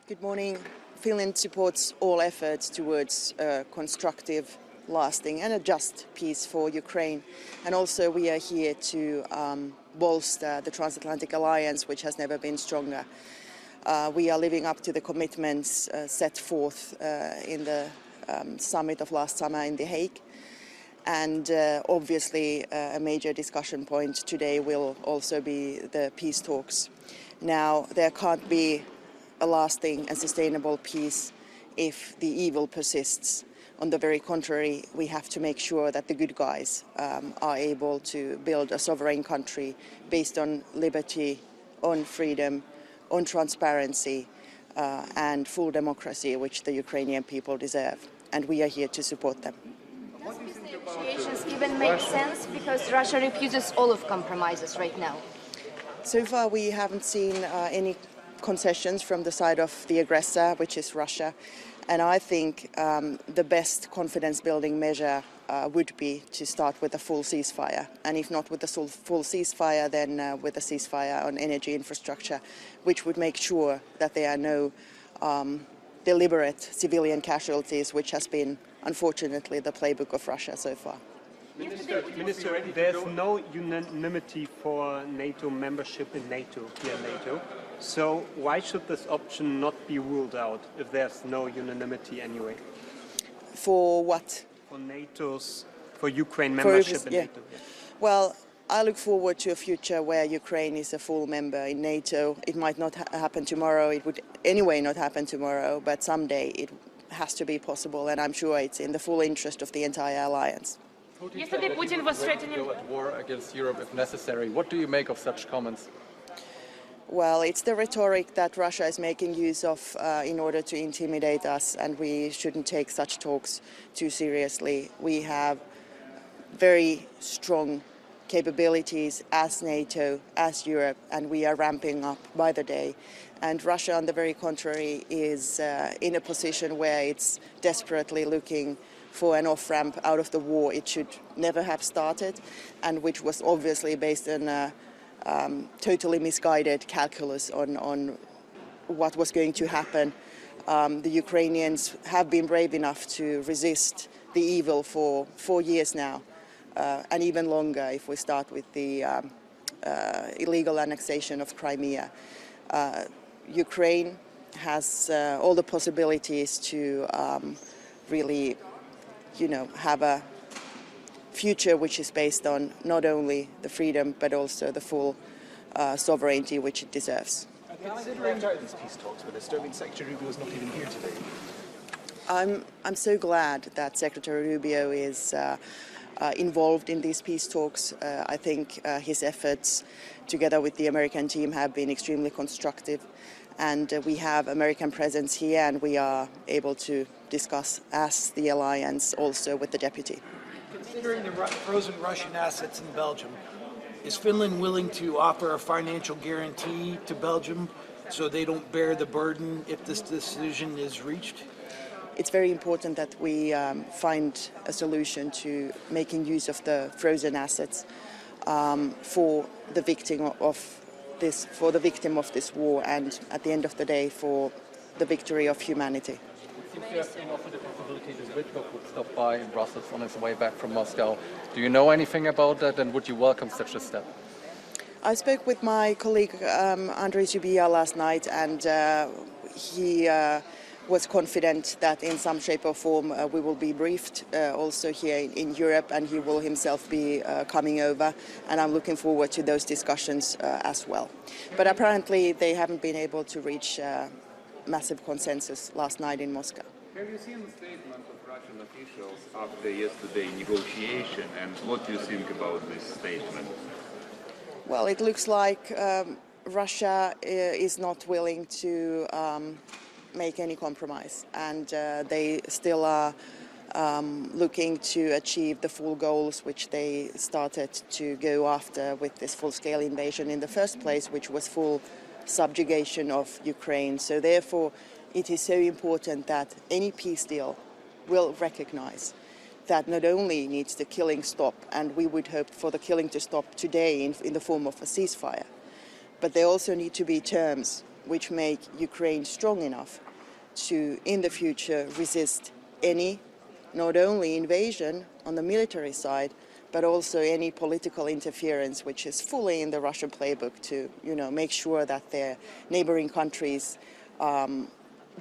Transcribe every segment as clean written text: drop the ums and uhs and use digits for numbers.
Good morning. Finland supports all efforts towards a constructive, lasting and a just peace for Ukraine. And also we are here to bolster the transatlantic alliance, which has never been stronger. We are living up to the commitments set forth in the summit of last summer in The Hague. And obviously a major discussion point today will also be the peace talks. Now, there can't be a lasting and sustainable peace if the evil persists. On the very contrary, we have to make sure that the good guys are able to build a sovereign country based on liberty, on freedom, on transparency and full democracy, which the Ukrainian people deserve. And we are here to support them. Does peace negotiations even make sense because Russia refuses all of compromises right now? So far we haven't seen any concessions from the side of the aggressor, which is Russia. And I think the best confidence-building measure would be to start with a full ceasefire. And if not with a full ceasefire, then with a ceasefire on energy infrastructure, which would make sure that there are no deliberate civilian casualties, which has been, unfortunately, the playbook of Russia so far. Minister, there's no unanimity for NATO membership in NATO, here in NATO. So why should this option not be ruled out if there's no unanimity anyway? For what? For Ukraine membership in NATO. Yeah. Well, I look forward to a future where Ukraine is a full member in NATO. It might not happen tomorrow. It would anyway not happen tomorrow, but someday it has to be possible, and I'm sure it's in the full interest of the entire alliance. Yesterday, Putin was threatening to go at war against Europe if necessary. What do you make of such comments? Well, it's the rhetoric that Russia is making use of in order to intimidate us, and we shouldn't take such talks too seriously. We have very strong capabilities as NATO, as Europe, and we are ramping up by the day. And Russia, on the very contrary, is in a position where it's desperately looking for an off-ramp out of the war it should never have started, and which was obviously based on a totally misguided calculus on what was going to happen. The Ukrainians have been brave enough to resist the evil for 4 years now, and even longer if we start with the illegal annexation of Crimea. Ukraine has all the possibilities to really, have a future which is based on not only the freedom but also the full sovereignty which it deserves. Considering these peace talks with Estonia, Secretary Rubio is not even here today. I'm so glad that Secretary Rubio is involved in these peace talks. I think his efforts together with the American team have been extremely constructive, and we have American presence here, and we are able to discuss as the alliance also with the deputy. Considering the frozen Russian assets in Belgium, is Finland willing to offer a financial guarantee to Belgium so they don't bear the burden if this decision is reached? It's very important that we find a solution to making use of the frozen assets for the victim of this war, and at the end of the day for the victory of humanity. Seems to have been offered the possibility that Wittkopf would stop by in Brussels on his way back from Moscow. Do you know anything about that, and would you welcome such a step? I spoke with my colleague Andrei Zubia last night, and he was confident that in some shape or form we will be briefed also here in Europe, and he will himself be coming over, and I'm looking forward to those discussions as well. But apparently they haven't been able to reach massive consensus last night in Moscow. Have you seen the statement of Russian officials after yesterday's negotiation, and what do you think about this statement? Well, it looks like Russia is not willing to make any compromise, and they still are looking to achieve the full goals which they started to go after with this full-scale invasion in the first place, which was full subjugation of Ukraine. So therefore it is so important that any peace deal will recognize that not only needs the killing stop, and we would hope for the killing to stop today in the form of a ceasefire, but there also need to be terms which make Ukraine strong enough to, in the future, resist any, not only invasion on the military side, but also any political interference, which is fully in the Russian playbook to, make sure that their neighboring countries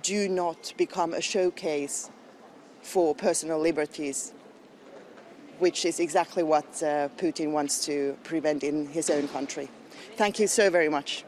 do not become a showcase for personal liberties, which is exactly what Putin wants to prevent in his own country. Thank you so very much.